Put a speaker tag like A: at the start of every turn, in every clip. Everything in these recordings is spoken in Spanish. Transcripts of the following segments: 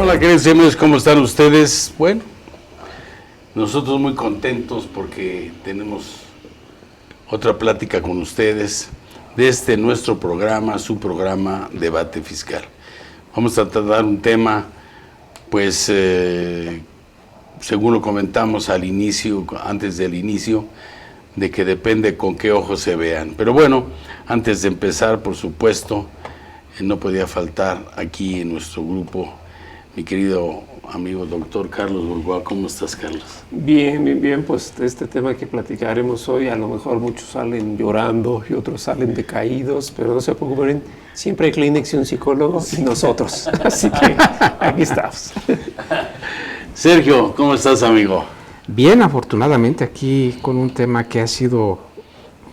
A: Hola, queridos amigos, ¿cómo están ustedes? Bueno, nosotros muy contentos porque tenemos otra plática con ustedes de este nuestro programa, su programa Debate Fiscal. Vamos a tratar un tema, pues, según lo comentamos al inicio, antes del inicio, de que depende con qué ojos se vean. Pero bueno, antes de empezar, por supuesto, no podía faltar aquí en nuestro grupo mi querido amigo doctor Carlos Burgoa. ¿Cómo estás, Carlos?
B: Bien, pues de este tema que platicaremos hoy, a lo mejor muchos salen llorando y otros salen decaídos, pero no se preocupen, siempre hay Kleenex y un psicólogo y nosotros, así que aquí estamos.
A: Sergio, ¿cómo estás, amigo?
C: Bien, afortunadamente aquí con un tema que ha sido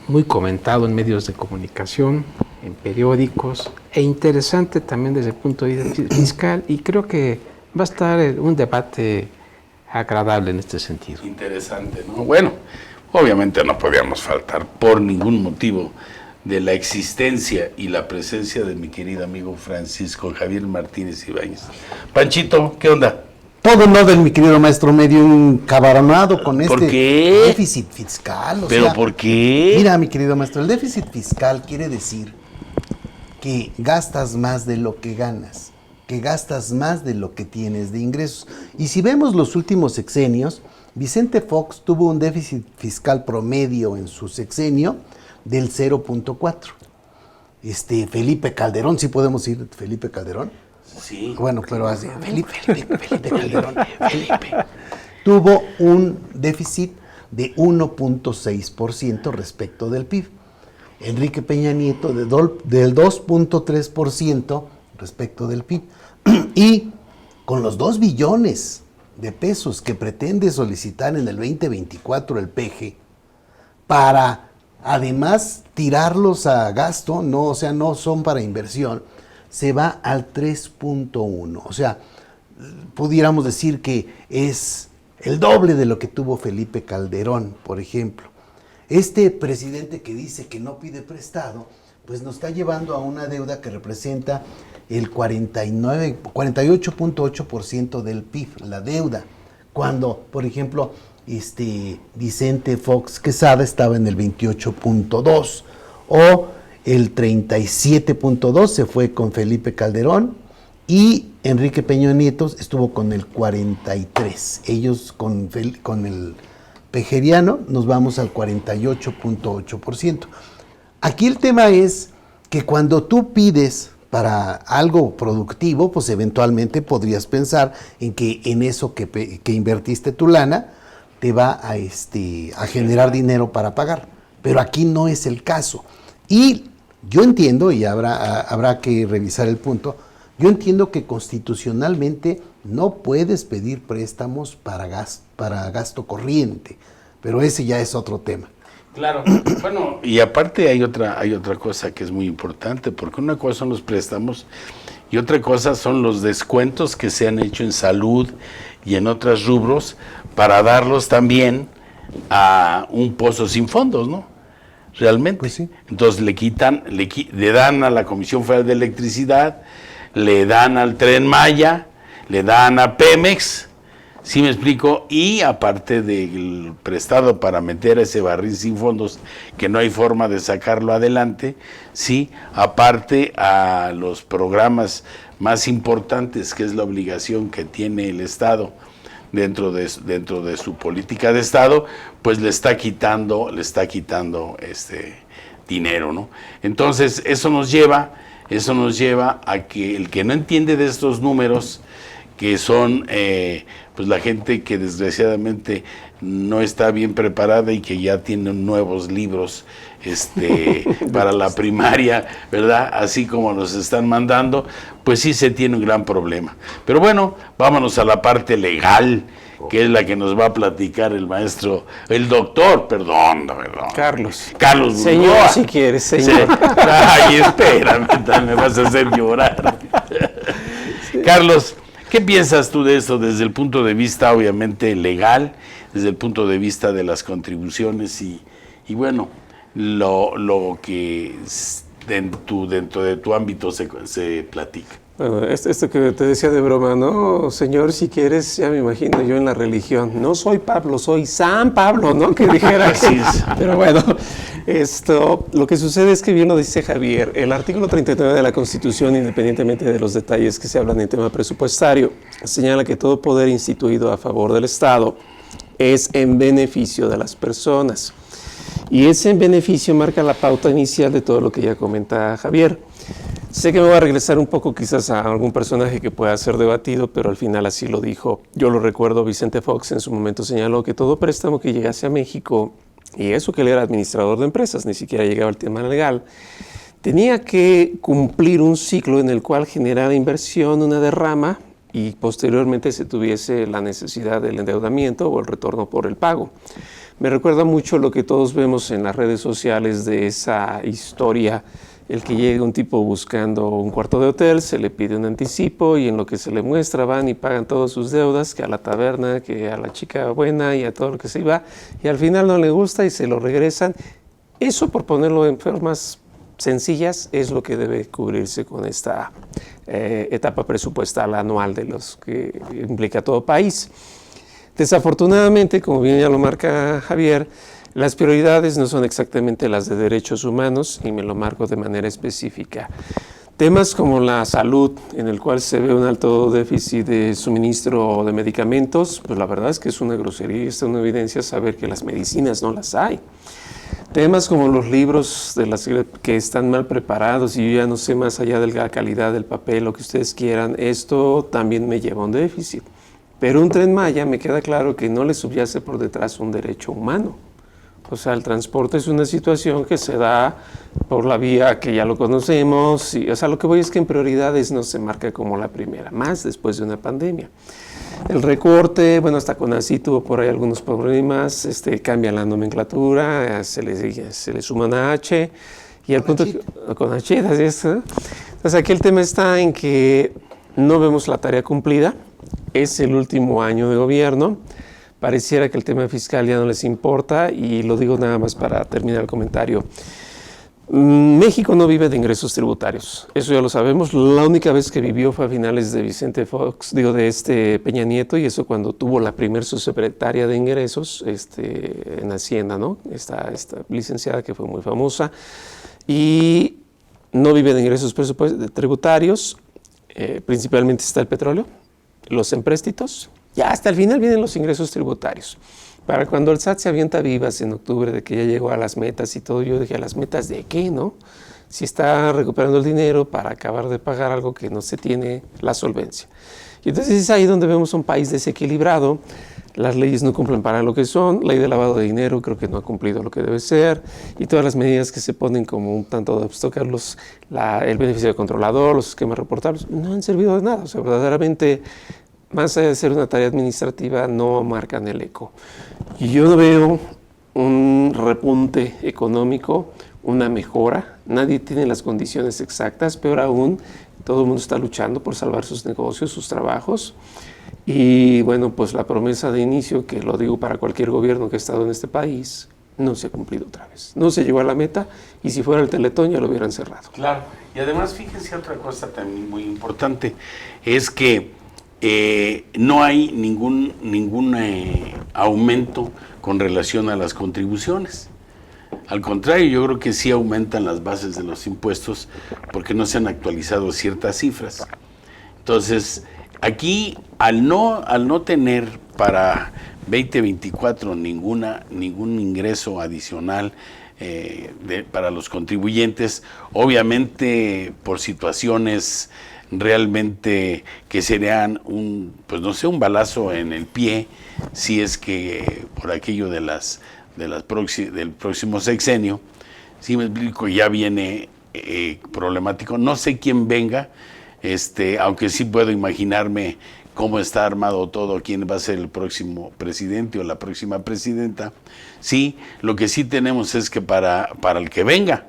C: muy comentado en medios de comunicación, en periódicos, e interesante también desde el punto de vista fiscal, y creo que va a estar un debate agradable en este sentido.
A: Interesante, ¿no? Bueno, obviamente no podíamos faltar por ningún motivo de la existencia y la presencia de mi querido amigo Francisco Javier Martínez Ibáñez. Panchito, ¿qué onda?
D: Todo en orden, mi querido maestro, medio encabronado con
A: ¿Por
D: este
A: qué?
D: déficit fiscal.
A: ¿Pero por qué?
D: Mira, mi querido maestro, el déficit fiscal quiere decir que gastas más de lo que ganas, que gastas más de lo que tienes de ingresos. Y si vemos los últimos sexenios, Vicente Fox tuvo un déficit fiscal promedio en su sexenio del 0.4. Felipe Calderón, ¿sí podemos ir Felipe Calderón?
A: Sí.
D: Bueno, pero así, Felipe Calderón, tuvo un déficit de 1.6% respecto del PIB. Enrique Peña Nieto del 2.3% respecto del PIB. Y con los 2 billones de pesos que pretende solicitar en el 2024 el PG, para además tirarlos a gasto, no son para inversión, se va al 3.1. O sea, pudiéramos decir que es el doble de lo que tuvo Felipe Calderón, por ejemplo. Este presidente que dice que no pide prestado, pues nos está llevando a una deuda que representa el 48.8% del PIB, la deuda. Cuando, por ejemplo, Vicente Fox Quesada estaba en el 28.2%, o el 37.2% se fue con Felipe Calderón, y Enrique Peña Nieto estuvo con el 43%. Ellos con el pejeriano nos vamos al 48.8%. Aquí el tema es que cuando tú pides para algo productivo, pues eventualmente podrías pensar en que en eso que invertiste tu lana te va a generar dinero para pagar. Pero aquí no es el caso. Y yo entiendo, y habrá que revisar el punto, yo entiendo que constitucionalmente no puedes pedir préstamos para gasto corriente, pero ese ya es otro tema.
A: Claro, bueno, y aparte hay otra cosa que es muy importante, porque una cosa son los préstamos y otra cosa son los descuentos que se han hecho en salud y en otros rubros para darlos también a un pozo sin fondos, ¿no? Realmente.
D: Pues sí.
A: Entonces le dan a la Comisión Federal de Electricidad, le dan al Tren Maya, le dan a Pemex, ¿sí me explico? Y aparte del prestado para meter ese barril sin fondos, que no hay forma de sacarlo adelante, sí, aparte a los programas más importantes, que es la obligación que tiene el Estado dentro de su política de Estado, pues le está quitando dinero, ¿no? Entonces eso nos lleva a que el que no entiende de estos números, que son pues la gente que desgraciadamente no está bien preparada y que ya tienen nuevos libros para la primaria, ¿verdad? Así como los están mandando, pues sí se tiene un gran problema. Pero bueno, vámonos a la parte legal, que es la que nos va a platicar el doctor
B: Carlos
A: Burgoa.
B: Señor, si quieres, señor.
A: Sí. Ay, espérame, me vas a hacer llorar. Sí. Carlos, ¿qué piensas tú de esto desde el punto de vista obviamente legal, desde el punto de vista de las contribuciones y bueno, lo que dentro de tu ámbito se platica?
B: Bueno, esto que te decía de broma, ¿no? Señor, si quieres, ya me imagino yo en la religión. No soy Pablo, soy San Pablo, ¿no? Que dijera así. Pero bueno, lo que sucede es que bien lo dice Javier, el artículo 39 de la Constitución, independientemente de los detalles que se hablan en tema presupuestario, señala que todo poder instituido a favor del Estado es en beneficio de las personas. Y ese en beneficio marca la pauta inicial de todo lo que ya comenta Javier. Sé que me voy a regresar un poco quizás a algún personaje que pueda ser debatido, pero al final así lo dijo. Yo lo recuerdo, Vicente Fox en su momento señaló que todo préstamo que llegase a México, y eso que él era administrador de empresas, ni siquiera llegaba al tema legal, tenía que cumplir un ciclo en el cual generara inversión, una derrama, y posteriormente se tuviese la necesidad del endeudamiento o el retorno por el pago. Me recuerda mucho lo que todos vemos en las redes sociales de esa historia, el que llega un tipo buscando un cuarto de hotel, se le pide un anticipo y en lo que se le muestra van y pagan todas sus deudas, que a la taberna, que a la chica buena y a todo lo que se iba, y al final no le gusta y se lo regresan. Eso, por ponerlo en formas sencillas, es lo que debe cubrirse con esta etapa presupuestal anual de los que implica todo país. Desafortunadamente, como bien ya lo marca Javier, las prioridades no son exactamente las de derechos humanos y me lo marco de manera específica. Temas como la salud, en el cual se ve un alto déficit de suministro de medicamentos, pues la verdad es que es una grosería y es una evidencia saber que las medicinas no las hay. Temas como los libros de las que están mal preparados y yo ya no sé más allá de la calidad del papel, lo que ustedes quieran, esto también me lleva a un déficit. Pero un Tren Maya me queda claro que no le subyace por detrás un derecho humano. O sea, el transporte es una situación que se da por la vía que ya lo conocemos. Y, o sea, lo que voy es que en prioridades no se marca como la primera, más después de una pandemia. El recorte, bueno, hasta CONACYT tuvo por ahí algunos problemas, cambia la nomenclatura, se le suman a H. Y el punto CONACYT, así es. Entonces, aquí el tema está en que no vemos la tarea cumplida. Es el último año de gobierno. Pareciera que el tema fiscal ya no les importa y lo digo nada más para terminar el comentario. México no vive de ingresos tributarios, eso ya lo sabemos. La única vez que vivió fue a finales de Vicente Fox, de Peña Nieto, y eso cuando tuvo la primer subsecretaria de ingresos en Hacienda, ¿no? Esta licenciada que fue muy famosa, y no vive de ingresos tributarios, principalmente está el petróleo, los empréstitos. Ya hasta el final vienen los ingresos tributarios. Para cuando el SAT se avienta vivas en octubre de que ya llegó a las metas y todo, yo dije, ¿a las metas de qué, no? Si está recuperando el dinero para acabar de pagar algo que no se tiene la solvencia. Y entonces es ahí donde vemos un país desequilibrado, las leyes no cumplen para lo que son, la ley de lavado de dinero creo que no ha cumplido lo que debe ser, y todas las medidas que se ponen como un tanto de obstáculos, el beneficio del controlador, los esquemas reportables, no han servido de nada. O sea, verdaderamente, más allá de ser una tarea administrativa, no marcan el eco. Y yo no veo un repunte económico, una mejora. Nadie tiene las condiciones exactas, peor aún, todo el mundo está luchando por salvar sus negocios, sus trabajos. Y bueno, pues la promesa de inicio, que lo digo para cualquier gobierno que ha estado en este país, no se ha cumplido otra vez. No se llegó a la meta y si fuera el Teletón ya lo hubieran cerrado.
A: Claro. Y además, fíjense otra cosa también muy importante, es que no hay ningún aumento con relación a las contribuciones. Al contrario, yo creo que sí aumentan las bases de los impuestos porque no se han actualizado ciertas cifras. Entonces, aquí, al no tener para 2024 ningún ingreso adicional para los contribuyentes, obviamente por situaciones realmente que serían un balazo en el pie, si es que por aquello del próximo sexenio, si me explico, ya viene problemático. No sé quién venga, aunque sí puedo imaginarme cómo está armado todo, quién va a ser el próximo presidente o la próxima presidenta. Sí, lo que sí tenemos es que para el que venga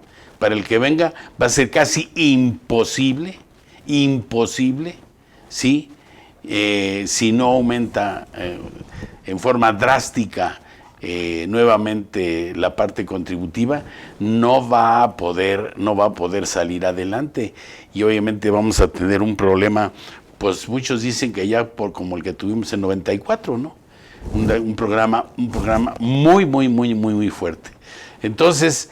A: va a ser casi imposible, ¿sí? Si no aumenta en forma drástica nuevamente la parte contributiva, no va a poder salir adelante, y obviamente vamos a tener un problema, pues muchos dicen que ya por como el que tuvimos en 94, ¿no? Un programa muy fuerte. Entonces,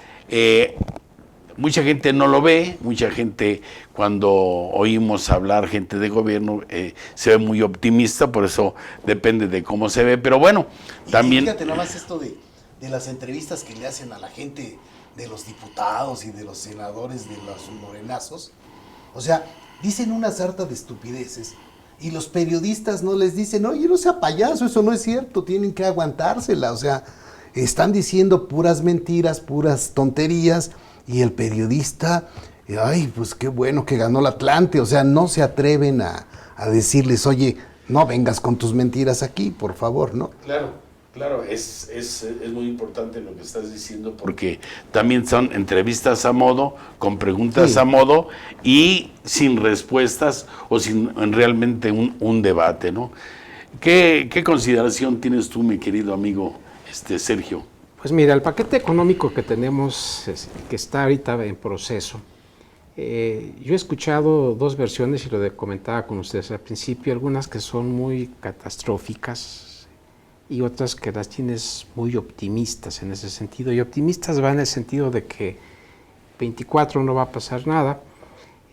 A: mucha gente no lo ve, mucha gente cuando oímos hablar gente de gobierno se ve muy optimista, por eso depende de cómo se ve, pero bueno, también...
D: Y fíjate nomás esto de las entrevistas que le hacen a la gente de los diputados y de los senadores de los morenazos, o sea, dicen una sarta de estupideces y los periodistas no les dicen, oye, no sea payaso, eso no es cierto, tienen que aguantársela, o sea, están diciendo puras mentiras, puras tonterías, y el periodista, ay, pues qué bueno que ganó el Atlante, o sea, no se atreven a decirles, oye, no vengas con tus mentiras aquí, por favor, ¿no?
A: Claro, es muy importante lo que estás diciendo, porque también son entrevistas a modo, con preguntas a modo y sin respuestas o sin realmente un debate, ¿no? ¿Qué consideración tienes tú, mi querido amigo Sergio?
C: Pues mira, el paquete económico que tenemos, que está ahorita en proceso, yo he escuchado dos versiones y lo comentaba con ustedes al principio, algunas que son muy catastróficas y otras que las tienes muy optimistas en ese sentido. Y optimistas va en el sentido de que 24 no va a pasar nada.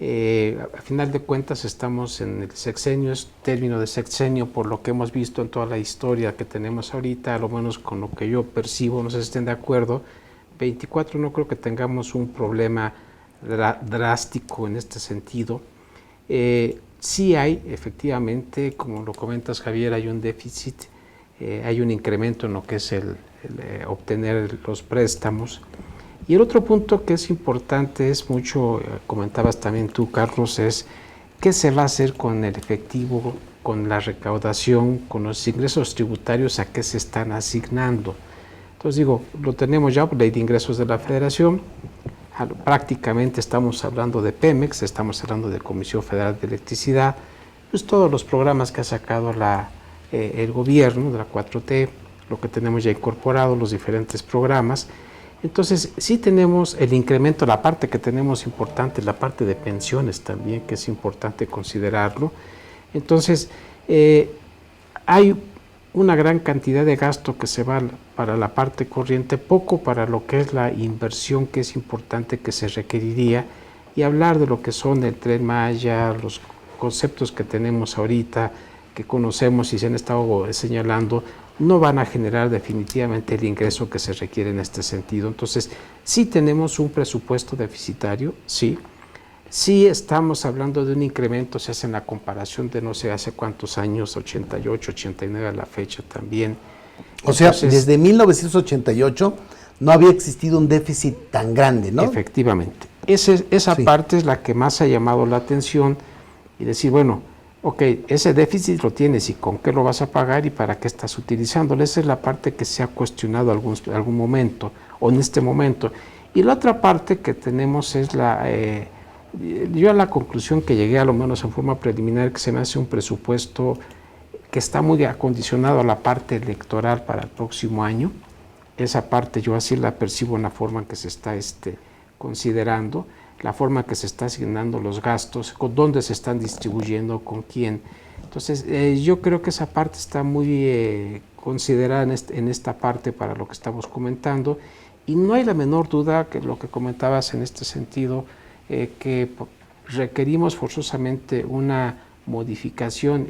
C: A final de cuentas estamos en el sexenio, es término de sexenio por lo que hemos visto en toda la historia que tenemos ahorita, a lo menos con lo que yo percibo, no sé si estén de acuerdo. 24 no creo que tengamos un problema drástico en este sentido. Sí hay, efectivamente, como lo comentas Javier, hay un déficit, hay un incremento en lo que es el obtener los préstamos. Y el otro punto que es importante, es mucho, comentabas también tú, Carlos, es qué se va a hacer con el efectivo, con la recaudación, con los ingresos tributarios, a qué se están asignando. Entonces digo, lo tenemos ya por ley de ingresos de la Federación, prácticamente estamos hablando de Pemex, estamos hablando de Comisión Federal de Electricidad, pues todos los programas que ha sacado el gobierno de la 4T, lo que tenemos ya incorporado, los diferentes programas. Entonces, sí tenemos el incremento, la parte que tenemos importante, la parte de pensiones también, que es importante considerarlo. Entonces, hay una gran cantidad de gasto que se va para la parte corriente, poco para lo que es la inversión, que es importante que se requeriría, y hablar de lo que son el Tren Maya, los conceptos que tenemos ahorita, que conocemos y se han estado señalando, no van a generar definitivamente el ingreso que se requiere en este sentido. Entonces, sí tenemos un presupuesto deficitario, sí estamos hablando de un incremento, se hace en la comparación de no sé hace cuántos años, 88, 89 a la fecha también.
D: O sea, desde 1988 no había existido un déficit tan grande, ¿no?
C: Efectivamente. Esa parte es la que más ha llamado la atención y decir, bueno, ok, ese déficit lo tienes y con qué lo vas a pagar y para qué estás utilizándolo. Esa es la parte que se ha cuestionado algún momento o en este momento. Y la otra parte que tenemos es yo a la conclusión que llegué, a lo menos en forma preliminar, que se me hace un presupuesto que está muy acondicionado a la parte electoral para el próximo año. Esa parte yo así la percibo en la forma en que se está considerando, la forma que se está asignando los gastos, con dónde se están distribuyendo, con quién. Entonces, yo creo que esa parte está muy considerada en esta parte para lo que estamos comentando, y no hay la menor duda que lo que comentabas en este sentido, que requerimos forzosamente una modificación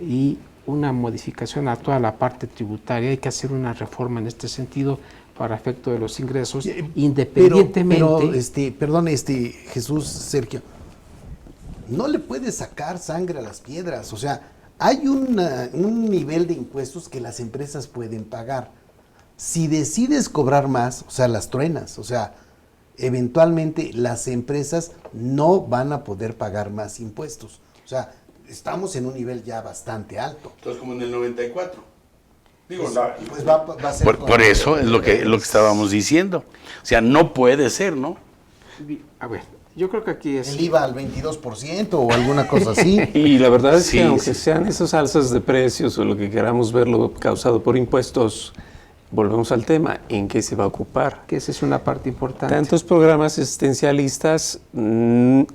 C: a toda la parte tributaria. Hay que hacer una reforma en este sentido para efecto de los ingresos, independientemente...
D: Perdón, Jesús, Sergio, no le puedes sacar sangre a las piedras, o sea, hay un nivel de impuestos que las empresas pueden pagar. Si decides cobrar más, o sea, las truenas, o sea, eventualmente las empresas no van a poder pagar más impuestos, o sea, estamos en un nivel ya bastante alto.
A: Entonces, como en el 94.
D: Pues va a ser
A: por eso es lo que estábamos diciendo. O sea, no puede ser, ¿no?
C: A ver, yo creo que aquí es...
D: El IVA al 22% o alguna cosa así.
B: Y la verdad es que aunque sean esos alzas de precios o lo que queramos verlo causado por impuestos, volvemos al tema, ¿en qué se va a ocupar?
C: Que esa es una parte importante.
B: Tantos programas existencialistas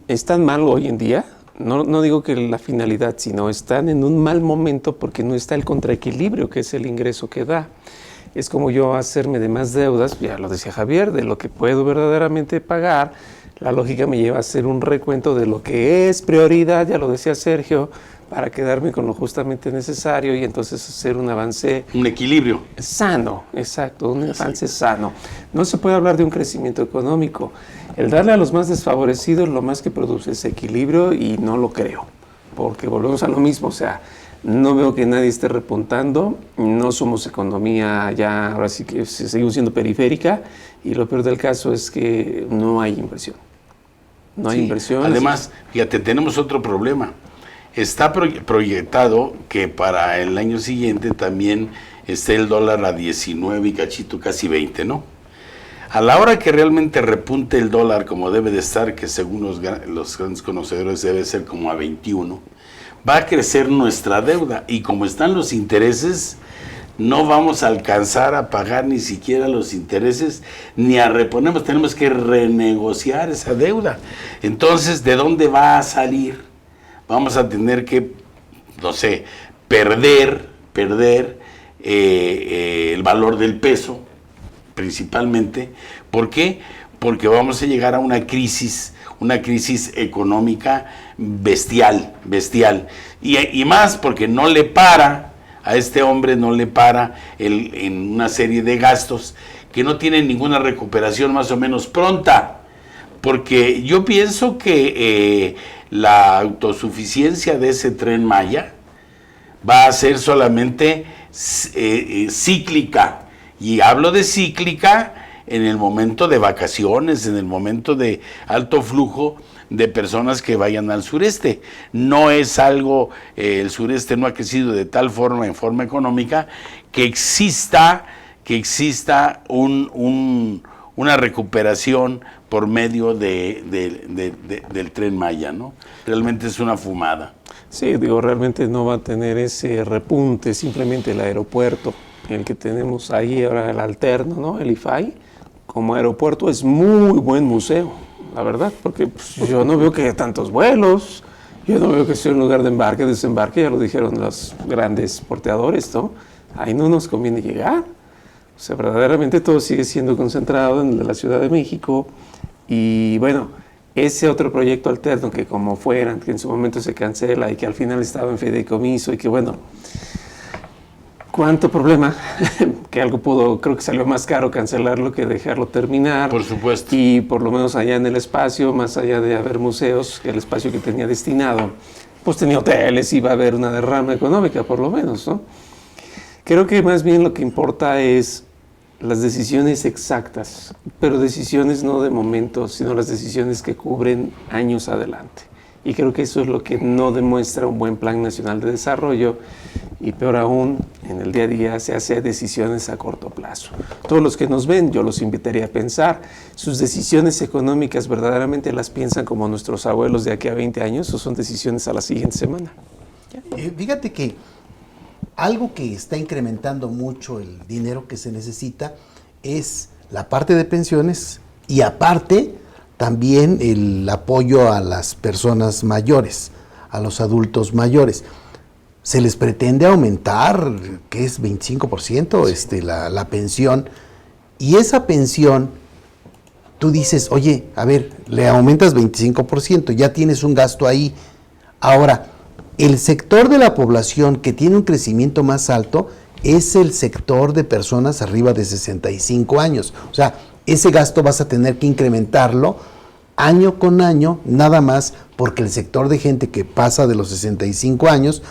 B: están mal hoy en día. No digo que la finalidad, sino están en un mal momento porque no está el contraequilibrio, que es el ingreso que da. Es como yo hacerme de más deudas, ya lo decía Javier, de lo que puedo verdaderamente pagar. La lógica me lleva a hacer un recuento de lo que es prioridad, ya lo decía Sergio, para quedarme con lo justamente necesario y entonces hacer un avance.
A: Un equilibrio.
B: Sano, exacto, un avance sano. No se puede hablar de un crecimiento económico. El darle a los más desfavorecidos lo más que produce es equilibrio y no lo creo, porque volvemos a lo mismo, o sea, no veo que nadie esté repuntando, no somos economía ya, ahora sí que seguimos siendo periférica y lo peor del caso es que no hay inversión. No hay inversión.
A: Además, fíjate, tenemos otro problema. Está proyectado que para el año siguiente también esté el dólar a 19 y cachito, casi 20, ¿no? A la hora que realmente repunte el dólar como debe de estar, que según los grandes conocedores debe ser como a 21, va a crecer nuestra deuda y como están los intereses, no vamos a alcanzar a pagar ni siquiera los intereses ni a reponer, tenemos que renegociar esa deuda. Entonces, ¿de dónde va a salir? Vamos a tener que, no sé, perder el valor del peso, principalmente. ¿Por qué? Porque vamos a llegar a una crisis económica bestial. Y más porque no le para, a este hombre no le para en una serie de gastos que no tienen ninguna recuperación más o menos pronta. Porque yo pienso que la autosuficiencia de ese Tren Maya va a ser solamente cíclica. Y hablo de cíclica en el momento de vacaciones, en el momento de alto flujo de personas que vayan al sureste. No es algo, el sureste no ha crecido de tal forma, en forma económica, que exista una recuperación por medio del Tren Maya, ¿no? Realmente es una fumada.
B: Sí, digo, realmente no va a tener ese repunte, simplemente el aeropuerto, el que tenemos ahí ahora, el alterno, ¿no? El IFAI, como aeropuerto es muy buen museo, la verdad, porque pues, yo no veo que haya tantos vuelos, yo no veo que sea un lugar de embarque, desembarque, ya lo dijeron los grandes porteadores, ¿no? Ahí no nos conviene llegar. O sea, verdaderamente todo sigue siendo concentrado en la Ciudad de México y bueno, ese otro proyecto alterno que como fueran, que en su momento se cancela y que al final estaba en fideicomiso y que bueno, cuánto problema, que algo creo que salió más caro cancelarlo que dejarlo terminar.
A: Por supuesto.
B: Y por lo menos allá en el espacio, más allá de haber museos, que el espacio que tenía destinado, pues tenía hoteles, iba a haber una derrama económica por lo menos, ¿no? Creo que más bien lo que importa es las decisiones exactas, pero decisiones no de momento, sino las decisiones que cubren años adelante. Y creo que eso es lo que no demuestra un buen plan nacional de desarrollo y peor aún, en el día a día se hace decisiones a corto plazo. Todos los que nos ven, yo los invitaría a pensar, sus decisiones económicas verdaderamente las piensan como nuestros abuelos de aquí a 20 años o son decisiones a la siguiente semana.
D: Fíjate que algo que está incrementando mucho el dinero que se necesita es la parte de pensiones y aparte también el apoyo a las personas mayores, a los adultos mayores. Se les pretende aumentar, que es 25%, la pensión, y esa pensión, tú dices, oye, a ver, le aumentas 25%, ya tienes un gasto ahí. Ahora, el sector de la población que tiene un crecimiento más alto es el sector de personas arriba de 65 años. O sea, ese gasto vas a tener que incrementarlo año con año, nada más porque el sector de gente que pasa de los 65 años,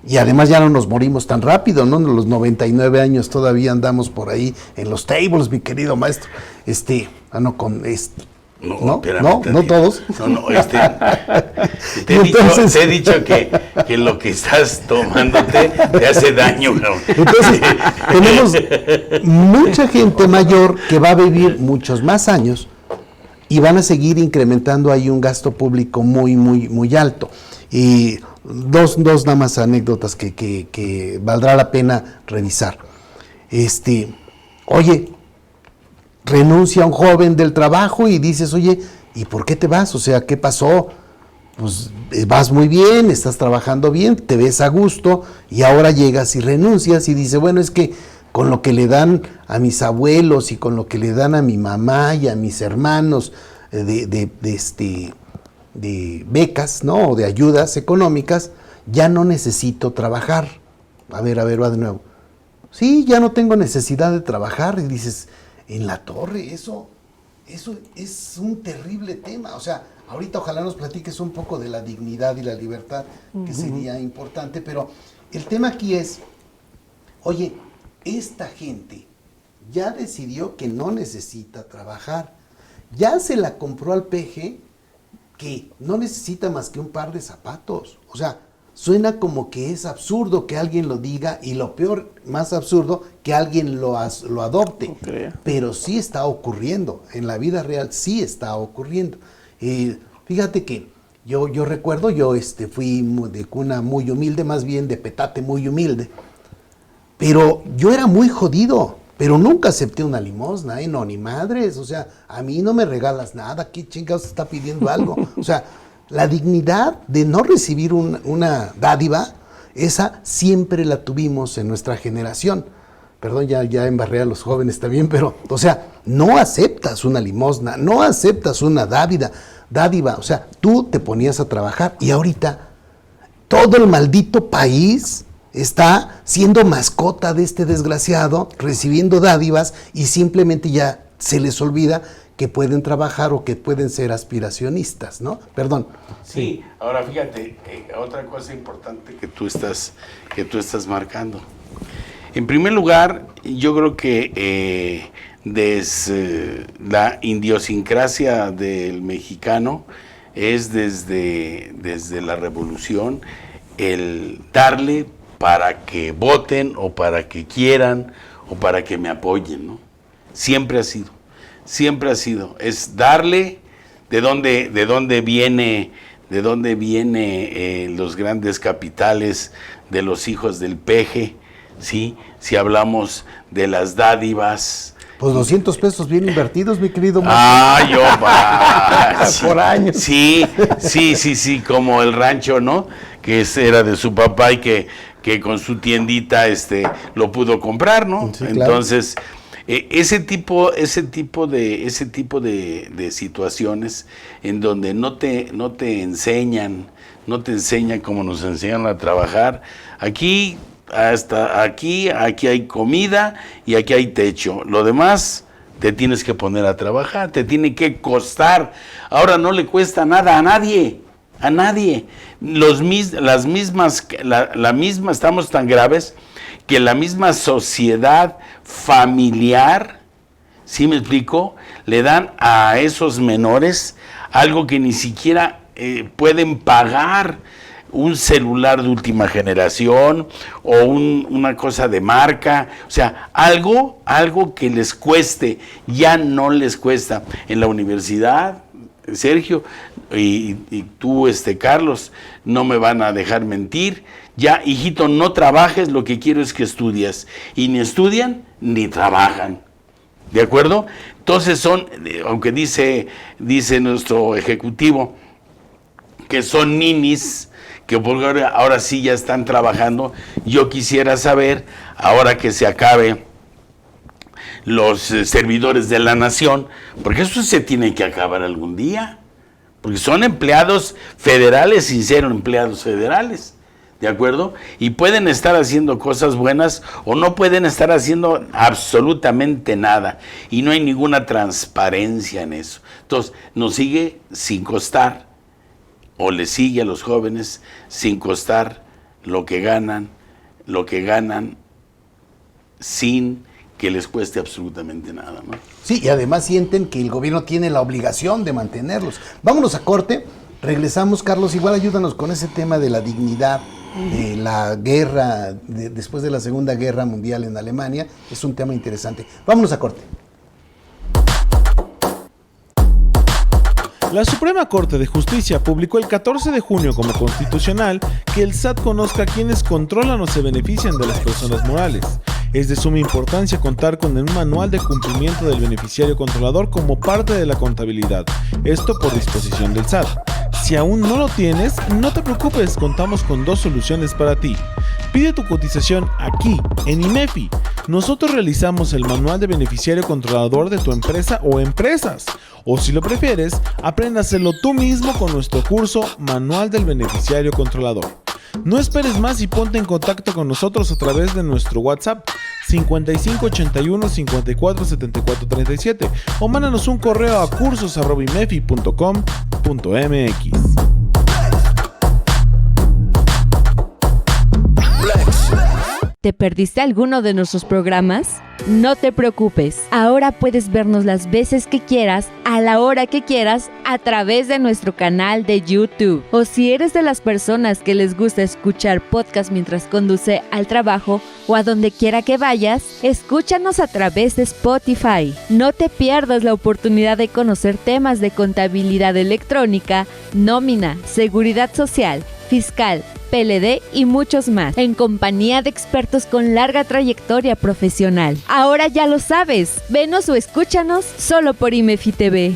D: y además ya no nos morimos tan rápido, ¿no? Los 99 años todavía andamos por ahí en los tables, mi querido maestro. No todos.
A: Te he dicho que lo que estás tomándote te hace daño.
D: Entonces, tenemos mucha gente mayor que va a vivir muchos más años y van a seguir incrementando ahí un gasto público muy, muy, muy alto. Y dos nada más anécdotas que valdrá la pena revisar. Oye, renuncia un joven del trabajo y dices, oye, ¿y por qué te vas? O sea, ¿qué pasó? Pues vas muy bien, estás trabajando bien, te ves a gusto y ahora llegas y renuncias y dices, bueno, es que con lo que le dan a mis abuelos y con lo que le dan a mi mamá y a mis hermanos de becas, ¿no? O de ayudas económicas, ya no necesito trabajar. A ver, va de nuevo. Sí, ya no tengo necesidad de trabajar. Y dices, en la torre, eso es un terrible tema. O sea, ahorita ojalá nos platiques un poco de la dignidad y la libertad, que sería importante, pero el tema aquí es, oye, esta gente ya decidió que no necesita trabajar, ya se la compró al peje que no necesita más que un par de zapatos. O sea, suena como que es absurdo que alguien lo diga y lo peor, más absurdo, que alguien lo adopte.
B: Okay.
D: Pero sí está ocurriendo, en la vida real sí está ocurriendo. Fíjate que yo recuerdo, yo fui de cuna muy humilde, más bien de petate muy humilde, pero yo era muy jodido, pero nunca acepté una limosna, no, ni madres, o sea, a mí no me regalas nada, ¿qué chingados está pidiendo algo? O sea, la dignidad de no recibir una dádiva, esa siempre la tuvimos en nuestra generación. Perdón, ya embarré a los jóvenes también, pero, o sea, no aceptas una limosna, no aceptas una dádiva, o sea, tú te ponías a trabajar y ahorita todo el maldito país está siendo mascota de este desgraciado, recibiendo dádivas y simplemente ya se les olvida que pueden trabajar o que pueden ser aspiracionistas, ¿no? Perdón.
A: Sí, ahora fíjate, otra cosa importante que tú estás marcando. En primer lugar, yo creo que desde la idiosincrasia del mexicano es desde la revolución el darle para que voten o para que quieran o para que me apoyen, ¿no? Siempre ha sido, es darle de dónde viene los grandes capitales de los hijos del peje, ¿sí? Si hablamos de las dádivas.
D: Pues 200 pesos bien invertidos, mi querido por año.
A: Sí, como el rancho, ¿no? Que era de su papá y que con su tiendita lo pudo comprar, ¿no?
D: Sí, claro.
A: Entonces, ese tipo de situaciones en donde no te enseñan como nos enseñan a trabajar. Aquí hay comida y aquí hay techo. Lo demás te tienes que poner a trabajar, te tiene que costar. Ahora no le cuesta nada a nadie. Estamos tan graves que la misma sociedad familiar, ¿sí me explico? Le dan a esos menores algo que ni siquiera pueden pagar. Un celular de última generación o una cosa de marca, o sea, algo que les cueste, ya no les cuesta. En la universidad, Sergio y tú, Carlos, no me van a dejar mentir, ya, hijito, no trabajes, lo que quiero es que estudias, y ni estudian ni trabajan, ¿de acuerdo? Entonces aunque dice nuestro ejecutivo que son ninis, que ahora sí ya están trabajando. Yo quisiera saber, ahora que se acabe los servidores de la nación, porque eso se tiene que acabar algún día, porque son empleados federales sin ser empleados federales, ¿de acuerdo? Y pueden estar haciendo cosas buenas o no pueden estar haciendo absolutamente nada, y no hay ninguna transparencia en eso. Entonces, nos sigue sin costar, o le sigue a los jóvenes sin costar lo que ganan sin que les cueste absolutamente nada, ¿no?
D: Sí, y además sienten que el gobierno tiene la obligación de mantenerlos. Vámonos a corte, regresamos. Carlos, igual ayúdanos con ese tema de la dignidad de la guerra, después de la Segunda Guerra Mundial en Alemania. Es un tema interesante. Vámonos a corte.
E: La Suprema Corte de Justicia publicó el 14 de junio como constitucional que el SAT conozca a quienes controlan o se benefician de las personas morales. Es de suma importancia contar con un manual de cumplimiento del beneficiario controlador como parte de la contabilidad, esto por disposición del SAT. Si aún no lo tienes, no te preocupes, contamos con 2 soluciones para ti. Pide tu cotización aquí, en IMEFI. Nosotros realizamos el manual de beneficiario controlador de tu empresa o empresas. O si lo prefieres, aprende a hacerlo tú mismo con nuestro curso Manual del Beneficiario Controlador. No esperes más y ponte en contacto con nosotros a través de nuestro WhatsApp 5581 54 74 37 o mándanos un correo a cursos@imefi.com.mx.
F: ¿Te perdiste alguno de nuestros programas? No te preocupes, ahora puedes vernos las veces que quieras, a la hora que quieras, a través de nuestro canal de YouTube. O si eres de las personas que les gusta escuchar podcast mientras conduce al trabajo o a donde quiera que vayas, escúchanos a través de Spotify. No te pierdas la oportunidad de conocer temas de contabilidad electrónica, nómina, seguridad social, fiscal, PLD y muchos más, en compañía de expertos con larga trayectoria profesional. Ahora ya lo sabes, venos o escúchanos solo por IMEFI TV.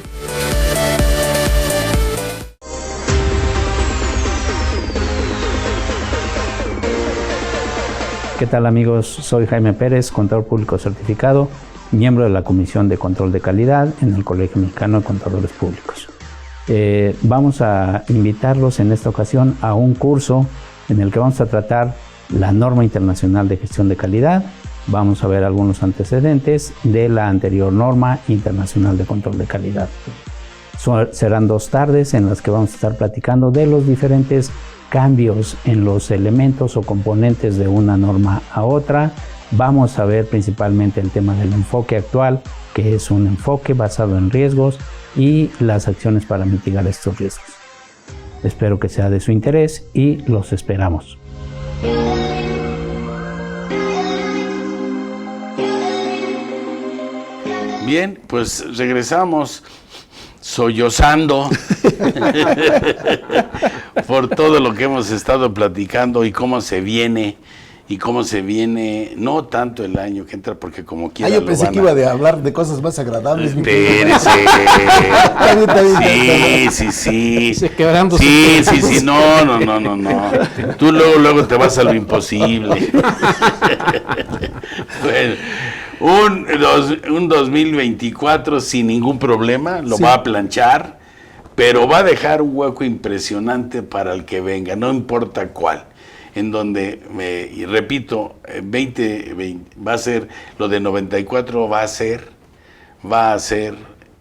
G: ¿Qué tal amigos? Soy Jaime Pérez, contador público certificado, miembro de la Comisión de Control de Calidad en el Colegio Mexicano de Contadores Públicos. Vamos a invitarlos en esta ocasión a un curso en el que vamos a tratar la norma internacional de gestión de calidad. Vamos a ver algunos antecedentes de la anterior norma internacional de control de calidad. Serán 2 tardes en las que vamos a estar platicando de los diferentes cambios en los elementos o componentes de una norma a otra. Vamos a ver principalmente el tema del enfoque actual, que es un enfoque basado en riesgos y las acciones para mitigar estos riesgos. Espero que sea de su interés y los esperamos.
A: Bien, pues regresamos sollozando por todo lo que hemos estado platicando y cómo se viene, no tanto el año que entra, porque como quiera
D: yo pensé que iba a hablar de cosas más agradables.
A: Espérese. Sí. Sí, no. Tú luego te vas a lo imposible. Bueno, un 2024 sin ningún problema, lo va a planchar, pero va a dejar un hueco impresionante para el que venga, no importa cuál. En donde, y repito, 2020 va a ser, lo de 94 va a ser,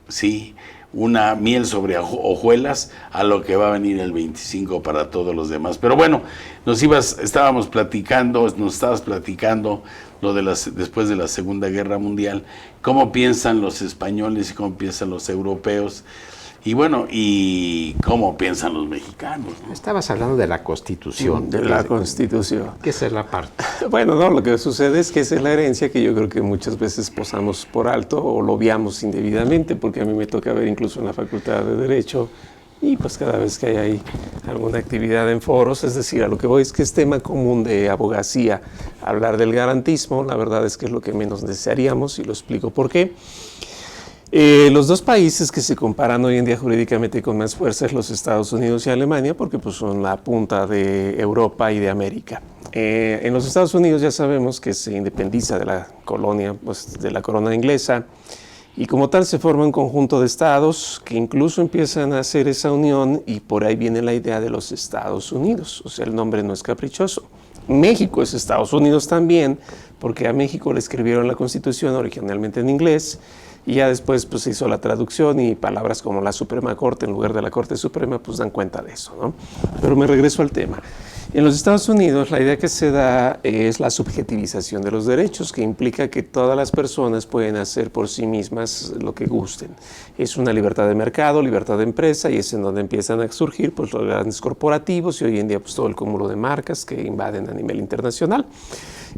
A: sí, una miel sobre hojuelas a lo que va a venir el 25 para todos los demás. Pero bueno, nos estabas platicando lo de después de la Segunda Guerra Mundial, cómo piensan los españoles y cómo piensan los europeos. Y bueno, ¿y cómo piensan los mexicanos? ¿No?
C: Estabas hablando de la Constitución.
B: De la Constitución.
C: ¿Qué es la parte?
B: Bueno, no, lo que sucede es que esa es la herencia que yo creo que muchas veces posamos por alto o lo obviamos indebidamente, porque a mí me toca ver incluso en la Facultad de Derecho y pues cada vez que hay ahí alguna actividad en foros, es decir, a lo que voy es que es tema común de abogacía hablar del garantismo. La verdad es que es lo que menos desearíamos y lo explico por qué. Los 2 países que se comparan hoy en día jurídicamente con más fuerza es los Estados Unidos y Alemania, porque pues, son la punta de Europa y de América. En los Estados Unidos ya sabemos que se independiza de la colonia, pues, de la corona inglesa, y como tal se forma un conjunto de estados que incluso empiezan a hacer esa unión, y por ahí viene la idea de los Estados Unidos. O sea, el nombre no es caprichoso. México es Estados Unidos también, porque a México le escribieron la Constitución originalmente en inglés, y ya después pues, se hizo la traducción y palabras como la Suprema Corte en lugar de la Corte Suprema pues dan cuenta de eso, ¿no? Pero me regreso al tema. En los Estados Unidos la idea que se da es la subjetivización de los derechos, que implica que todas las personas pueden hacer por sí mismas lo que gusten. Es una libertad de mercado, libertad de empresa, y es en donde empiezan a surgir pues, los grandes corporativos y hoy en día pues, todo el cúmulo de marcas que invaden a nivel internacional.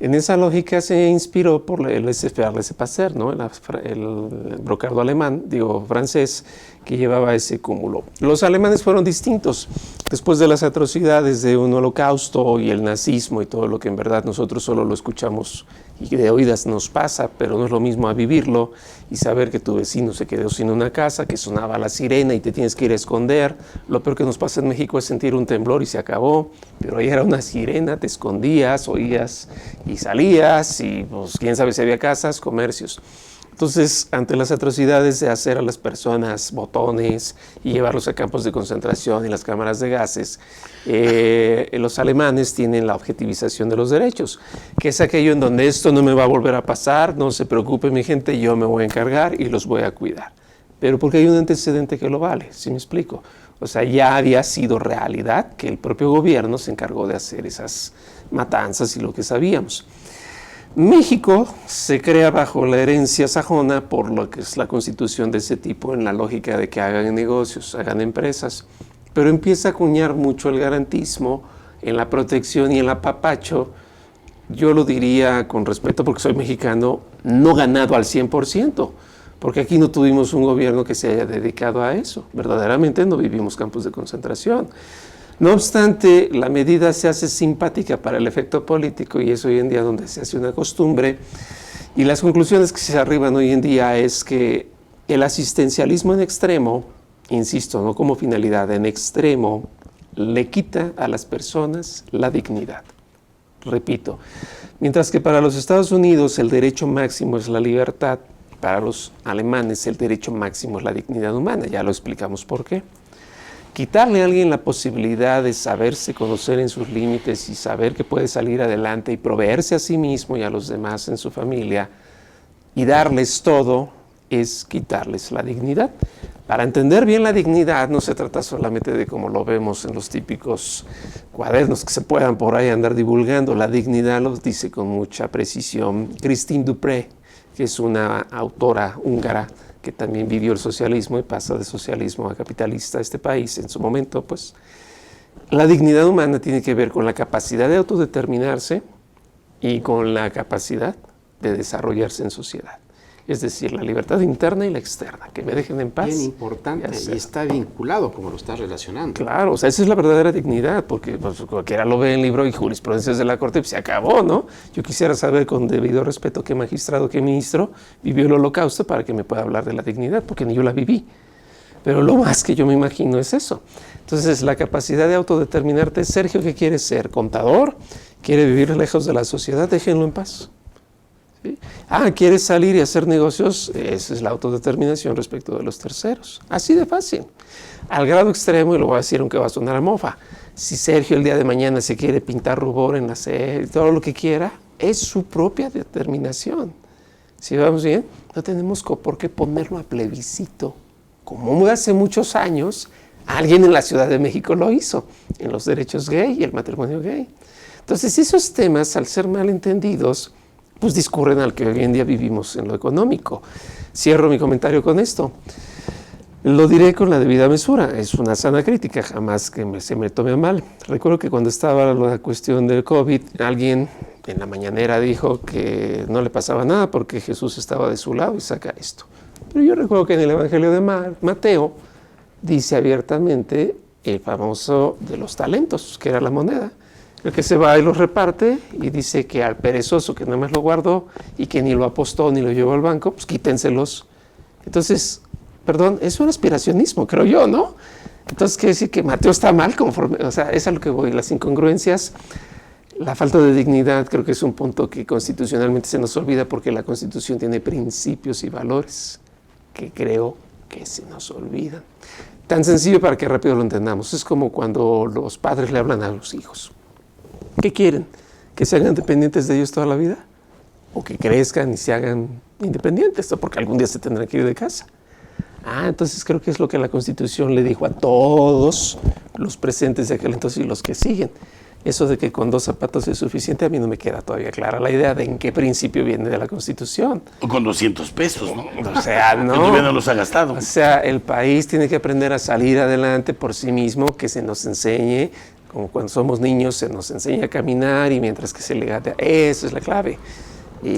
B: En esa lógica se inspiró por el laissez-faire, laissez-passer, ¿no? el brocardo francés, que llevaba ese cúmulo. Los alemanes fueron distintos. Después de las atrocidades de un holocausto y el nazismo y todo lo que en verdad nosotros solo lo escuchamos y de oídas nos pasa, pero no es lo mismo a vivirlo y saber que tu vecino se quedó sin una casa, que sonaba la sirena y te tienes que ir a esconder. Lo peor que nos pasa en México es sentir un temblor y se acabó, pero ahí era una sirena, te escondías, oías y salías y pues quién sabe si había casas, comercios. Entonces, ante las atrocidades de hacer a las personas botones y llevarlos a campos de concentración y las cámaras de gases, los alemanes tienen la objetivización de los derechos, que es aquello en donde esto no me va a volver a pasar, no se preocupe mi gente, yo me voy a encargar y los voy a cuidar. Pero porque hay un antecedente que lo vale, ¿sí me explico? O sea, ya había sido realidad que el propio gobierno se encargó de hacer esas matanzas y lo que sabíamos. México se crea bajo la herencia sajona por lo que es la constitución de ese tipo en la lógica de que hagan negocios, hagan empresas, pero empieza a acuñar mucho el garantismo en la protección y el apapacho, yo lo diría con respeto porque soy mexicano, no ganado al 100%, porque aquí no tuvimos un gobierno que se haya dedicado a eso, verdaderamente no vivimos campos de concentración. No obstante, la medida se hace simpática para el efecto político y es hoy en día donde se hace una costumbre. Y las conclusiones que se arriban hoy en día es que el asistencialismo en extremo, insisto, no como finalidad, en extremo, le quita a las personas la dignidad. Repito, mientras que para los Estados Unidos el derecho máximo es la libertad, para los alemanes el derecho máximo es la dignidad humana. Ya lo explicamos por qué. Quitarle a alguien la posibilidad de saberse conocer en sus límites y saber que puede salir adelante y proveerse a sí mismo y a los demás en su familia y darles todo es quitarles la dignidad. Para entender bien la dignidad no se trata solamente de como lo vemos en los típicos cuadernos que se puedan por ahí andar divulgando. La dignidad lo dice con mucha precisión Christine Dupré, que es una autora húngara que también vivió el socialismo y pasa de socialismo a capitalista a este país en su momento, pues la dignidad humana tiene que ver con la capacidad de autodeterminarse y con la capacidad de desarrollarse en sociedad. Es decir, la libertad interna y la externa, que me dejen en paz.
C: Bien importante y está vinculado como lo estás relacionando.
B: Claro, o sea, esa es la verdadera dignidad, porque pues, cualquiera lo ve en el libro y jurisprudencias de la Corte, pues, se acabó, ¿no? Yo quisiera saber con debido respeto qué magistrado, qué ministro vivió el Holocausto para que me pueda hablar de la dignidad, porque ni yo la viví. Pero lo más que yo me imagino es eso. Entonces, la capacidad de autodeterminarte. Sergio, ¿qué quiere ser? ¿Contador? ¿Quiere vivir lejos de la sociedad? Déjenlo en paz. ¿Sí? ¿Quieres salir y hacer negocios? Esa es la autodeterminación respecto de los terceros. Así de fácil. Al grado extremo, y lo voy a decir aunque va a sonar a mofa, si Sergio el día de mañana se quiere pintar rubor en la serie, todo lo que quiera, es su propia determinación. ¿Sí vamos bien? No tenemos por qué ponerlo a plebiscito. Como hace muchos años, alguien en la Ciudad de México lo hizo, en los derechos gay y el matrimonio gay. Entonces, esos temas, al ser malentendidos, pues discurren al que hoy en día vivimos en lo económico. Cierro mi comentario con esto. Lo diré con la debida mesura, es una sana crítica, jamás que se me tome a mal. Recuerdo que cuando estaba la cuestión del COVID, alguien en la mañanera dijo que no le pasaba nada porque Jesús estaba de su lado y saca esto. Pero yo recuerdo que en el Evangelio de Mateo dice abiertamente el famoso de los talentos, que era la moneda. El que se va y los reparte y dice que al perezoso que nada más lo guardó y que ni lo apostó ni lo llevó al banco, pues quítenselos. Entonces, perdón, es un aspiracionismo, creo yo, ¿no? Entonces quiere decir que Mateo está mal, conforme, o sea, es a lo que voy, las incongruencias, la falta de dignidad, creo que es un punto que constitucionalmente se nos olvida porque la Constitución tiene principios y valores que creo que se nos olvidan. Tan sencillo para que rápido lo entendamos, es como cuando los padres le hablan a los hijos. ¿Qué quieren? ¿Que se hagan dependientes de ellos toda la vida? ¿O que crezcan y se hagan independientes? Porque algún día se tendrán que ir de casa. Entonces creo que es lo que la Constitución le dijo a todos los presentes de aquel entonces y los que siguen. Eso de que con 2 zapatos es suficiente, a mí no me queda todavía clara la idea de en qué principio viene de la Constitución.
A: O con 200 pesos, ¿no?
B: O sea, no.
A: Que todavía no los ha gastado.
B: O sea, el país tiene que aprender a salir adelante por sí mismo, que se nos enseñe, como cuando somos niños se nos enseña a caminar y mientras que se le gata, esa es la clave.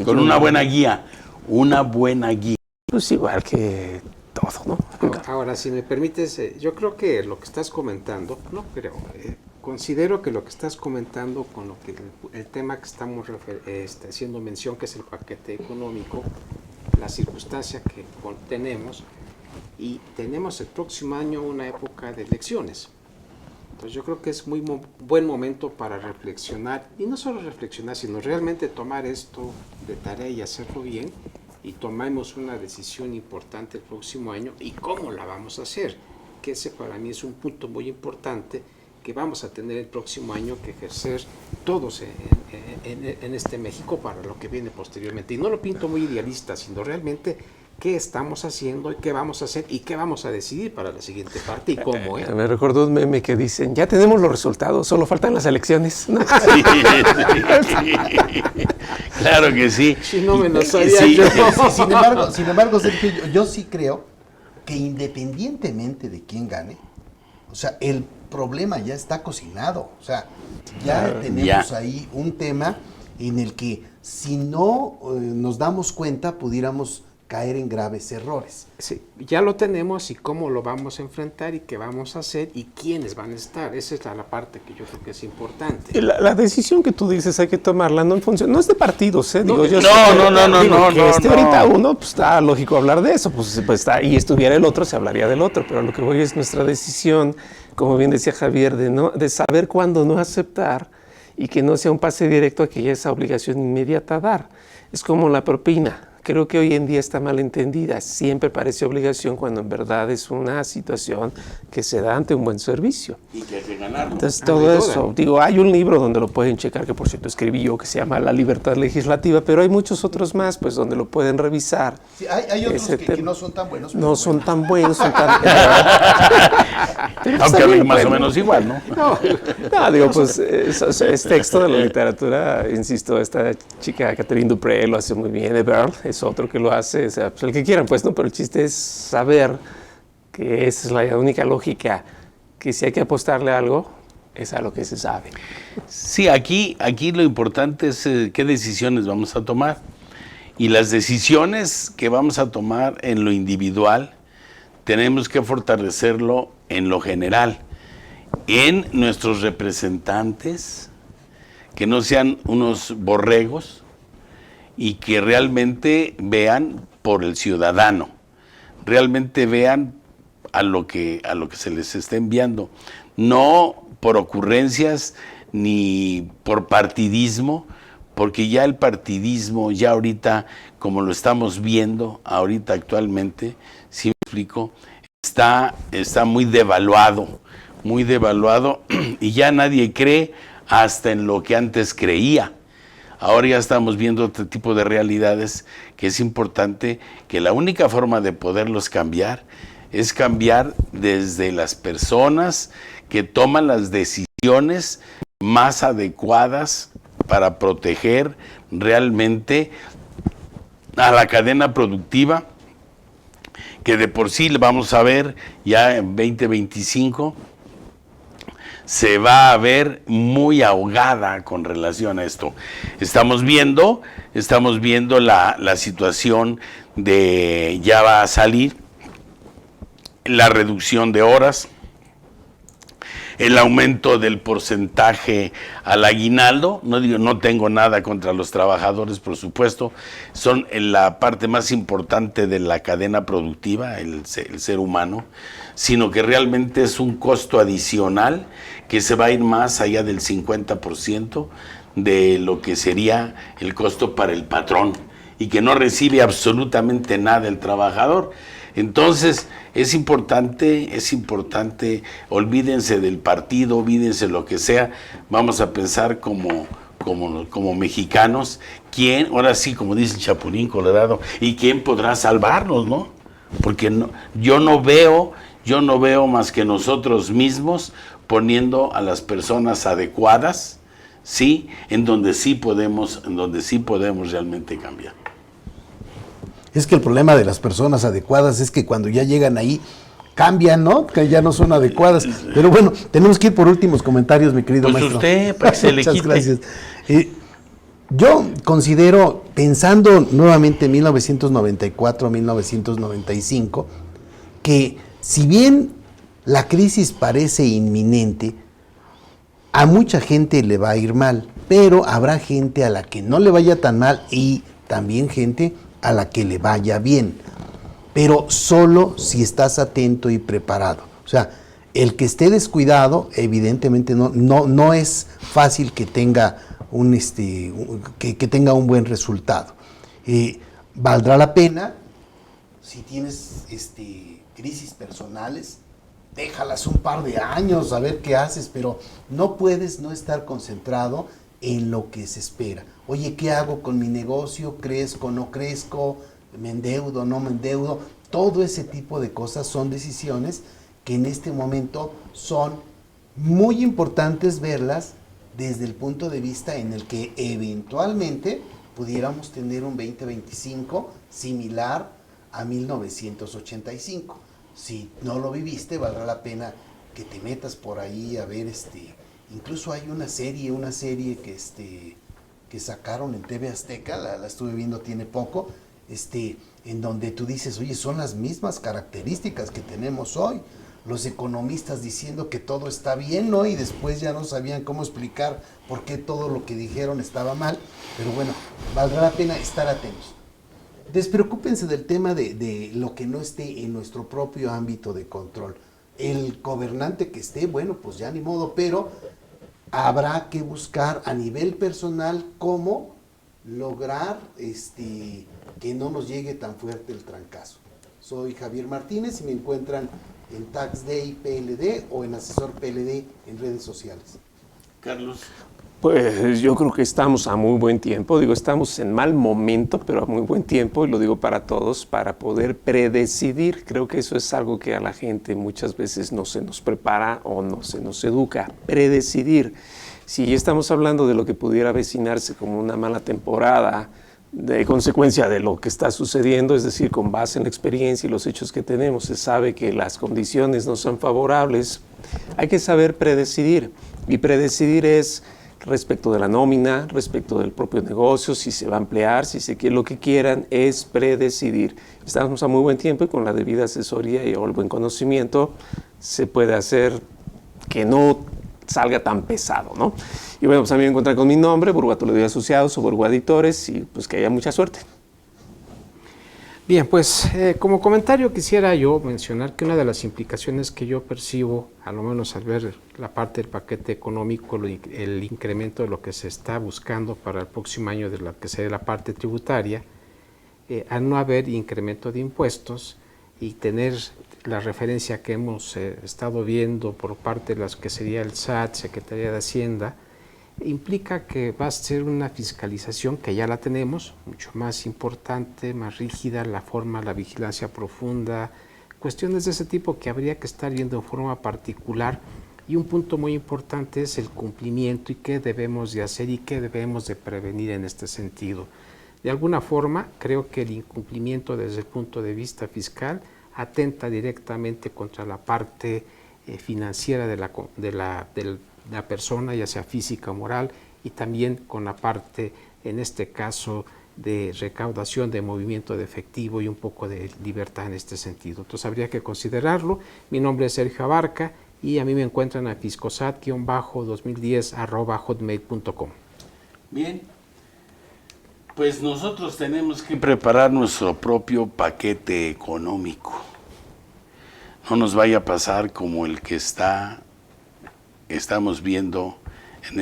A: Con una buena guía, una buena guía.
B: Pues igual que todo, ¿no? Blanca.
C: Ahora, si me permites, yo creo que lo que estás comentando, considero que lo que estás comentando con lo que el tema que estamos haciendo mención, que es el paquete económico, la circunstancia que tenemos, y tenemos el próximo año una época de elecciones. Entonces yo creo que es muy buen momento para reflexionar, y no solo reflexionar, sino realmente tomar esto de tarea y hacerlo bien, y tomemos una decisión importante el próximo año, y cómo la vamos a hacer, que ese para mí es un punto muy importante, que vamos a tener el próximo año que ejercer todos en este México para lo que viene posteriormente. Y no lo pinto muy idealista, sino realmente qué estamos haciendo y qué vamos a hacer y qué vamos a decidir para la siguiente parte y cómo.
B: Me recordó un meme que dicen, ya tenemos los resultados, solo faltan las elecciones. ¿No?
A: Sí. Claro que sí.
B: Si no me lo sabía
A: Sí.
B: yo.
D: Sin embargo, Sergio, yo sí creo que independientemente de quién gane, o sea, el problema ya está cocinado. O sea, ya tenemos ahí un tema en el que si no nos damos cuenta pudiéramos caer en graves errores.
C: Sí, ya lo tenemos y cómo lo vamos a enfrentar y qué vamos a hacer y quiénes van a estar. Esa es la parte que yo creo que es importante.
B: La decisión que tú dices hay que tomarla, no en función, no es de partidos, ¿eh? Digo, yo
A: no,
B: sé que-
A: no,
B: digo,
A: no,
B: que
A: no, no.
B: ahorita uno, pues está lógico hablar de eso, pues está, y estuviera el otro, se hablaría del otro, pero lo que voy es nuestra decisión, como bien decía Javier, de saber cuándo no aceptar y que no sea un pase directo a que ya esa obligación inmediata a dar. Es como la propina. Creo que hoy en día está mal entendida. Siempre parece obligación cuando en verdad es una situación que se da ante un buen servicio.
A: Y que hay que ganarlo.
B: Entonces todo eso, digo, hay un libro donde lo pueden checar, que por cierto escribí yo, que se llama La Libertad Legislativa, pero hay muchos otros más, pues donde lo pueden revisar.
D: Sí, hay otros
B: Ese
D: que
B: tema.
D: no son tan buenos.
B: No son tan buenos, son tan... Pero
A: Aunque
B: está
A: hablen
B: bien,
A: más o
B: bueno.
A: menos igual, ¿no?
B: No, digo, pues es texto de la literatura, insisto, esta chica Catherine Dupré lo hace muy bien, Eberl es otro que lo hace, o sea, pues el que quieran, pues, ¿no? Pero el chiste es saber que esa es la única lógica, que si hay que apostarle a algo, es a lo que se sabe.
A: Sí, aquí lo importante es qué decisiones vamos a tomar. Y las decisiones que vamos a tomar en lo individual, tenemos que fortalecerlo en lo general, en nuestros representantes, que no sean unos borregos y que realmente vean por el ciudadano, realmente vean a lo que se les está enviando, no por ocurrencias ni por partidismo, porque ya el partidismo, ya ahorita, como lo estamos viendo ahorita actualmente, si me explico, está muy devaluado, y ya nadie cree hasta en lo que antes creía. Ahora ya estamos viendo otro tipo de realidades que es importante, que la única forma de poderlos cambiar es cambiar desde las personas que toman las decisiones más adecuadas para proteger realmente a la cadena productiva, que de por sí vamos a ver ya en 2025 se va a ver muy ahogada con relación a esto. Estamos viendo la situación de, ya va a salir la reducción de horas, el aumento del porcentaje al aguinaldo. No tengo nada contra los trabajadores, por supuesto, son la parte más importante de la cadena productiva, el ser humano, sino que realmente es un costo adicional que se va a ir más allá del 50% de lo que sería el costo para el patrón y que no recibe absolutamente nada el trabajador. Entonces es importante, olvídense del partido, olvídense lo que sea, vamos a pensar como mexicanos, quién, ahora sí, como dice el Chapulín Colorado, y quién podrá salvarnos, ¿no? Porque yo no veo más que nosotros mismos poniendo a las personas adecuadas, sí, en donde sí podemos realmente cambiar.
D: Es que el problema de las personas adecuadas es que cuando ya llegan ahí cambian, ¿no? Que ya no son adecuadas. Pero bueno, tenemos que ir por últimos comentarios, mi querido
A: Pues
D: maestro.
A: usted, para que se le
D: Muchas
A: quite.
D: gracias. Yo considero, pensando nuevamente en 1994, 1995, que si bien la crisis parece inminente, a mucha gente le va a ir mal, pero habrá gente a la que no le vaya tan mal y también gente a la que le vaya bien, pero solo si estás atento y preparado. O sea, el que esté descuidado, evidentemente no es fácil que tenga que tenga un buen resultado. Valdrá la pena, si tienes crisis personales, déjalas un par de años a ver qué haces, pero no puedes no estar concentrado en lo que se espera. Oye, ¿qué hago con mi negocio? ¿Crezco, no crezco? ¿Me endeudo, no me endeudo? Todo ese tipo de cosas son decisiones que en este momento son muy importantes verlas desde el punto de vista en el que eventualmente pudiéramos tener un 2025 similar a 1985. Si no lo viviste, valdrá la pena que te metas por ahí a ver, incluso hay una serie que sacaron en TV Azteca, la estuve viendo tiene poco, en donde tú dices, oye, son las mismas características que tenemos hoy. Los economistas diciendo que todo está bien, ¿no? Y después ya no sabían cómo explicar por qué todo lo que dijeron estaba mal. Pero bueno, valdrá la pena estar atentos. Despreocúpense del tema de lo que no esté en nuestro propio ámbito de control. El gobernante que esté, bueno, pues ya ni modo, pero habrá que buscar a nivel personal cómo lograr que no nos llegue tan fuerte el trancazo. Soy Javier Martínez y me encuentran en Tax Day PLD o en Asesor PLD en redes sociales.
A: Carlos.
B: Pues yo creo que estamos a muy buen tiempo, estamos en mal momento, pero a muy buen tiempo, y lo digo para todos, para poder predecidir. Creo que eso es algo que a la gente muchas veces no se nos prepara o no se nos educa, predecidir. Si ya estamos hablando de lo que pudiera avecinarse como una mala temporada, de consecuencia de lo que está sucediendo, es decir, con base en la experiencia y los hechos que tenemos, se sabe que las condiciones no son favorables, hay que saber predecidir, y predecidir es respecto de la nómina, respecto del propio negocio, si se va a emplear, si se quiere, lo que quieran es predecidir. Estamos a muy buen tiempo y con la debida asesoría y el buen conocimiento se puede hacer que no salga tan pesado, ¿no? Y bueno, pues a mí me encuentran con mi nombre, Burgua Toledo y Asociados o Burgua Editores, y pues que haya mucha suerte.
C: Bien, pues como comentario quisiera yo mencionar que una de las implicaciones que yo percibo, a lo menos al ver la parte del paquete económico, el incremento de lo que se está buscando para el próximo año de la que sería la parte tributaria, al no haber incremento de impuestos y tener la referencia que hemos estado viendo por parte de las que sería el SAT, Secretaría de Hacienda, implica que va a ser una fiscalización que ya la tenemos, mucho más importante, más rígida, la forma, la vigilancia profunda, cuestiones de ese tipo que habría que estar viendo en forma particular. Y un punto muy importante es el cumplimiento y qué debemos de hacer y qué debemos de prevenir en este sentido. De alguna forma, creo que el incumplimiento desde el punto de vista fiscal atenta directamente contra la parte financiera de la persona, ya sea física o moral, y también con la parte, en este caso, de recaudación, de movimiento de efectivo y un poco de libertad en este sentido. Entonces habría que considerarlo. Mi nombre es Sergio Abarca y a mí me encuentran a fiscosat-2010@hotmail.com.
A: Bien, pues nosotros tenemos que preparar nuestro propio paquete económico. No nos vaya a pasar como el que estamos viendo en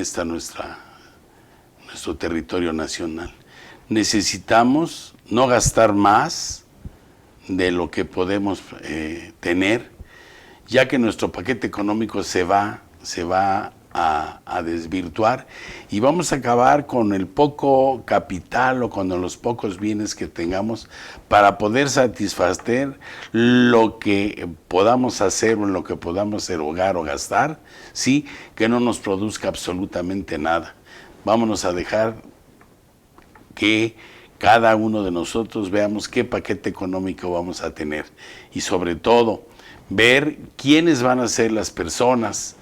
A: nuestro territorio nacional. Necesitamos no gastar más de lo que podemos tener, ya que nuestro paquete económico se va a desvirtuar y vamos a acabar con el poco capital o con los pocos bienes que tengamos para poder satisfacer lo que podamos hacer o en lo que podamos erogar o gastar, sí, que no nos produzca absolutamente nada. Vámonos a dejar que cada uno de nosotros veamos qué paquete económico vamos a tener y sobre todo ver quiénes van a ser las personas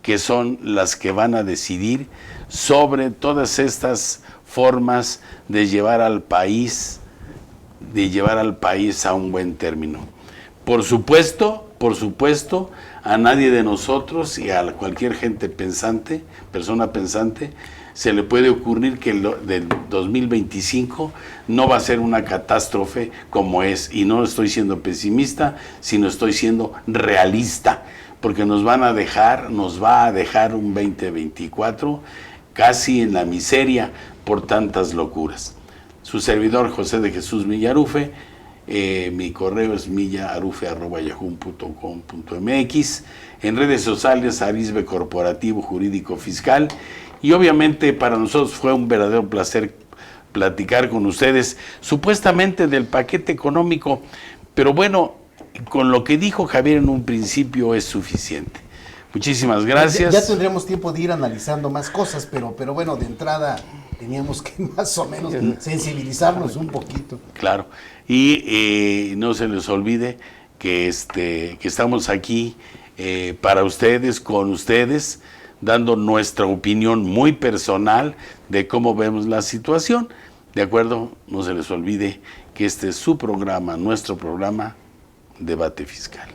A: que son las que van a decidir sobre todas estas formas de llevar al país a un buen término. Por supuesto, a nadie de nosotros y a cualquier gente pensante, persona pensante, se le puede ocurrir que del 2025 no va a ser una catástrofe como es. Y no estoy siendo pesimista, sino estoy siendo realista, porque nos va a dejar un 2024 casi en la miseria por tantas locuras. Su servidor, José de Jesús Millarufe. Mi correo es millarufe@yahoo.com.mx. En redes sociales, Arisbe Corporativo Jurídico Fiscal. Y obviamente para nosotros fue un verdadero placer platicar con ustedes, supuestamente del paquete económico, pero bueno, con lo que dijo Javier en un principio es suficiente. Muchísimas gracias.
D: Ya tendremos tiempo de ir analizando más cosas, pero bueno, de entrada teníamos que más o menos sensibilizarnos un poquito.
A: Claro, y no se les olvide que estamos aquí para ustedes, con ustedes, dando nuestra opinión muy personal de cómo vemos la situación. ¿De acuerdo? No se les olvide que este es su programa, nuestro programa, Debate Fiscal.